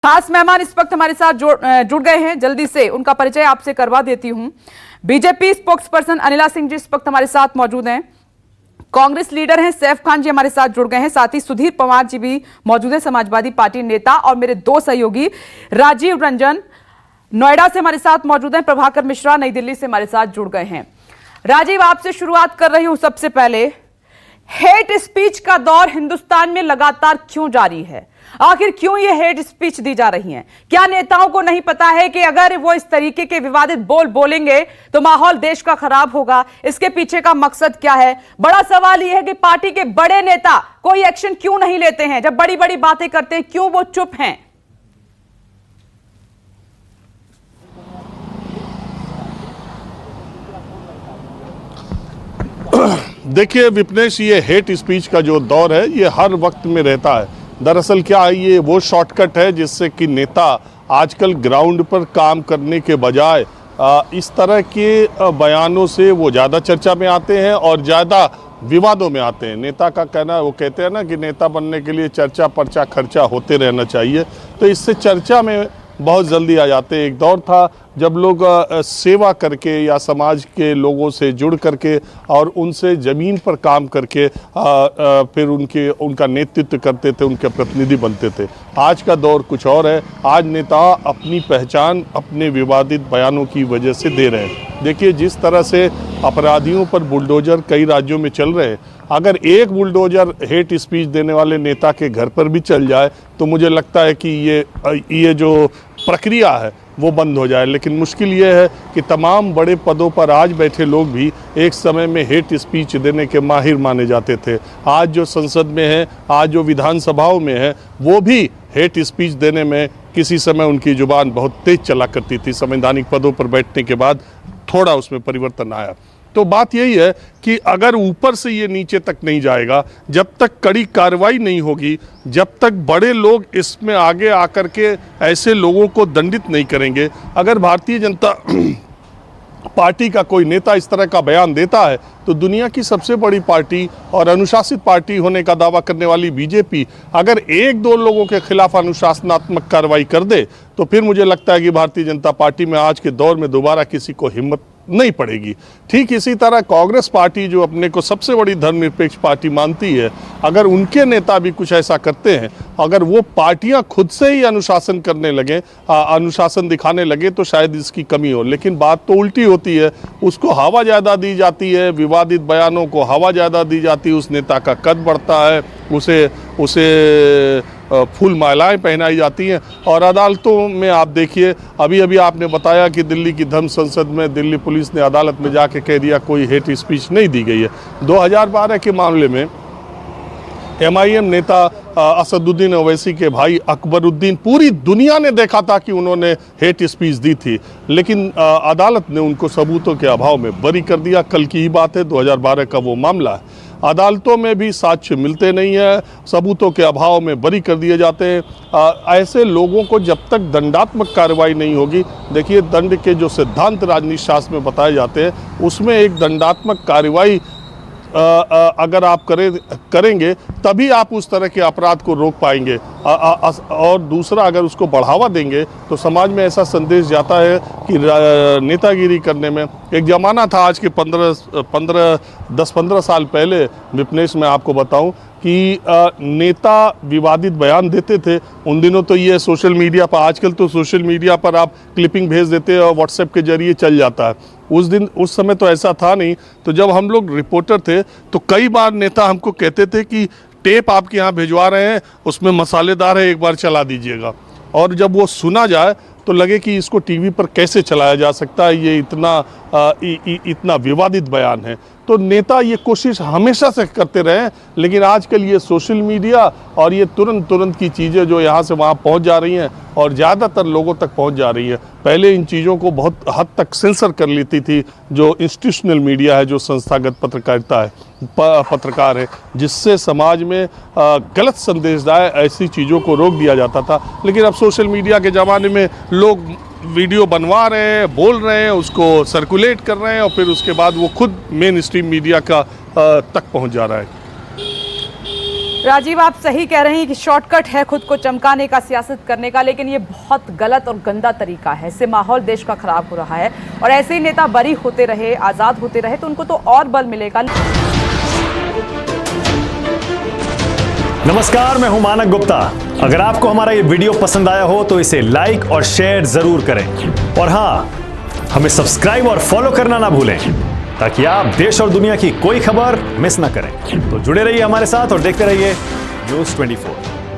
खास मेहमान इस वक्त हमारे साथ जुड़ गए हैं। जल्दी से उनका परिचय आपसे करवा देती हूं। BJP spokesperson Anila Singh ji इस वक्त हमारे साथ मौजूद हैं। कांग्रेस लीडर हैं सैफ खान जी हमारे साथ जुड़ गए हैं। साथ ही सुधीर पवार जी भी मौजूद हैं, समाजवादी पार्टी नेता। और मेरे दो सहयोगी राजीव रंजन नोएडा से हमारे साथ मौजूद हैं, प्रभाकर मिश्रा नई दिल्ली से हमारे साथ जुड़ गए हैं। राजीव, आपसे शुरुआत कर रही हूं। सबसे पहले, हेट स्पीच का दौर हिंदुस्तान में लगातार क्यों जारी है? आखिर क्यों ये हेट स्पीच दी जा रही है? क्या नेताओं को नहीं पता है कि अगर वो इस तरीके के विवादित बोलेंगे तो माहौल देश का खराब होगा? इसके पीछे का मकसद क्या है? बड़ा सवाल यह है कि पार्टी के बड़े नेता कोई एक्शन क्यों नहीं लेते हैं? जब बड़ी बड़ी बातें करते हैं क्यों वो चुप हैं? देखिए विपनेश, ये हेट स्पीच का जो दौर है ये हर वक्त में रहता है। दरअसल क्या है, ये वो शॉर्टकट है जिससे कि नेता आजकल ग्राउंड पर काम करने के बजाय इस तरह के बयानों से वो ज़्यादा चर्चा में आते हैं और ज़्यादा विवादों में आते हैं। नेता का कहना, वो कहते हैं ना कि नेता बनने के लिए चर्चा पर्चा खर्चा होते रहना चाहिए, तो इससे चर्चा में बहुत जल्दी आ जाते हैं। एक दौर था जब लोग सेवा करके या समाज के लोगों से जुड़ करके और उनसे ज़मीन पर काम करके फिर उनका नेतृत्व करते थे, उनके प्रतिनिधि बनते थे। आज का दौर कुछ और है। आज नेता अपनी पहचान अपने विवादित बयानों की वजह से दे रहे हैं। देखिए जिस तरह से अपराधियों पर बुलडोजर कई राज्यों में चल रहे हैं, अगर एक बुलडोजर हेट स्पीच देने वाले नेता के घर पर भी चल जाए तो मुझे लगता है कि ये जो प्रक्रिया है वो बंद हो जाए। लेकिन मुश्किल ये है कि तमाम बड़े पदों पर आज बैठे लोग भी एक समय में हेट स्पीच देने के माहिर माने जाते थे। आज जो संसद में है, आज जो विधानसभाओं में है, वो भी हेट स्पीच देने में किसी समय उनकी जुबान बहुत तेज चला करती थी। संवैधानिक पदों पर बैठने के बाद थोड़ा उसमें परिवर्तन आया। तो बात यही है कि अगर ऊपर से ये नीचे तक नहीं जाएगा, जब तक कड़ी कार्रवाई नहीं होगी, जब तक बड़े लोग इसमें आगे आकर के ऐसे लोगों को दंडित नहीं करेंगे, अगर भारतीय जनता पार्टी का कोई नेता इस तरह का बयान देता है तो दुनिया की सबसे बड़ी पार्टी और अनुशासित पार्टी होने का दावा करने वाली बीजेपी अगर एक दो लोगों के खिलाफ अनुशासनात्मक कार्रवाई कर दे तो फिर मुझे लगता है कि भारतीय जनता पार्टी में आज के दौर में दोबारा किसी को हिम्मत नहीं पड़ेगी। ठीक इसी तरह कांग्रेस पार्टी जो अपने को सबसे बड़ी धर्मनिरपेक्ष पार्टी मानती है, अगर उनके नेता भी कुछ ऐसा करते हैं, अगर वो पार्टियां खुद से ही अनुशासन करने लगे, अनुशासन दिखाने लगे तो शायद इसकी कमी हो। लेकिन बात तो उल्टी होती है, उसको हवा ज़्यादा दी जाती है, विवादित बयानों को हवा ज़्यादा दी जाती है, उस नेता का कद बढ़ता है, उसे फूल मालाएं पहनाई जाती हैं। और अदालतों में आप देखिए, अभी आपने बताया कि दिल्ली की धर्म संसद में दिल्ली पुलिस ने अदालत में जाके कह दिया कोई हेट स्पीच नहीं दी गई है। 2012 के मामले में MIM नेता असदुद्दीन ओवैसी के भाई अकबरुद्दीन, पूरी दुनिया ने देखा था कि उन्होंने हेट स्पीच दी थी, लेकिन अदालत ने उनको सबूतों के अभाव में बरी कर दिया। कल की ही बात है, 2012 का वो मामला है। अदालतों में भी साक्ष्य मिलते नहीं है, सबूतों के अभाव में बरी कर दिए जाते हैं। ऐसे लोगों को जब तक दंडात्मक कार्रवाई नहीं होगी, देखिए दंड के जो सिद्धांत राजनीति शास्त्र में बताए जाते हैं उसमें एक दंडात्मक कार्रवाई अगर आप करेंगे तभी आप उस तरह के अपराध को रोक पाएंगे। और दूसरा, अगर उसको बढ़ावा देंगे तो समाज में ऐसा संदेश जाता है कि नेतागिरी करने में एक ज़माना था। आज के 10-15 साल पहले विपनेश में आपको बताऊं कि नेता विवादित बयान देते थे। उन दिनों तो ये सोशल मीडिया पर, आजकल तो सोशल मीडिया पर आप क्लिपिंग भेज देते हैं और व्हाट्सएप के जरिए चल जाता है। उस समय तो ऐसा था नहीं। तो जब हम लोग रिपोर्टर थे तो कई बार नेता हमको कहते थे कि टेप आपके यहाँ भिजवा रहे हैं, उसमें मसालेदार है, एक बार चला दीजिएगा। और जब वो सुना जाए तो लगे कि इसको टीवी पर कैसे चलाया जा सकता है, ये इतना विवादित बयान है। तो नेता ये कोशिश हमेशा से करते रहे, लेकिन आजकल ये सोशल मीडिया और ये तुरंत की चीज़ें जो यहाँ से वहाँ पहुँच जा रही हैं और ज़्यादातर लोगों तक पहुँच जा रही हैं। पहले इन चीज़ों को बहुत हद तक सेंसर कर लेती थी जो इंस्टीट्यूशनल मीडिया है, जो संस्थागत पत्रकारिता है, पत्रकार है, जिससे समाज में गलत संदेश जाए, ऐसी चीज़ों को रोक दिया जाता था। लेकिन अब सोशल मीडिया के ज़माने में लोग वीडियो बनवा रहे हैं, बोल रहे हैं, उसको सर्कुलेट कर रहे हैं और फिर उसके बाद वो खुद मेन स्ट्रीम मीडिया का तक पहुंच जा रहा है। राजीव, आप सही कह रहे हैं कि शॉर्टकट है खुद को चमकाने का, सियासत करने का, लेकिन ये बहुत गलत और गंदा तरीका है। इससे माहौल देश का खराब हो रहा है और ऐसे ही नेता बरी होते रहे, आजाद होते रहे तो उनको तो और बल मिलेगा। नमस्कार, मैं हूं मानक गुप्ता। अगर आपको हमारा ये वीडियो पसंद आया हो तो इसे लाइक और शेयर जरूर करें और हाँ, हमें सब्सक्राइब और फॉलो करना ना भूलें ताकि आप देश और दुनिया की कोई खबर मिस ना करें। तो जुड़े रहिए हमारे साथ और देखते रहिए न्यूज़ 24।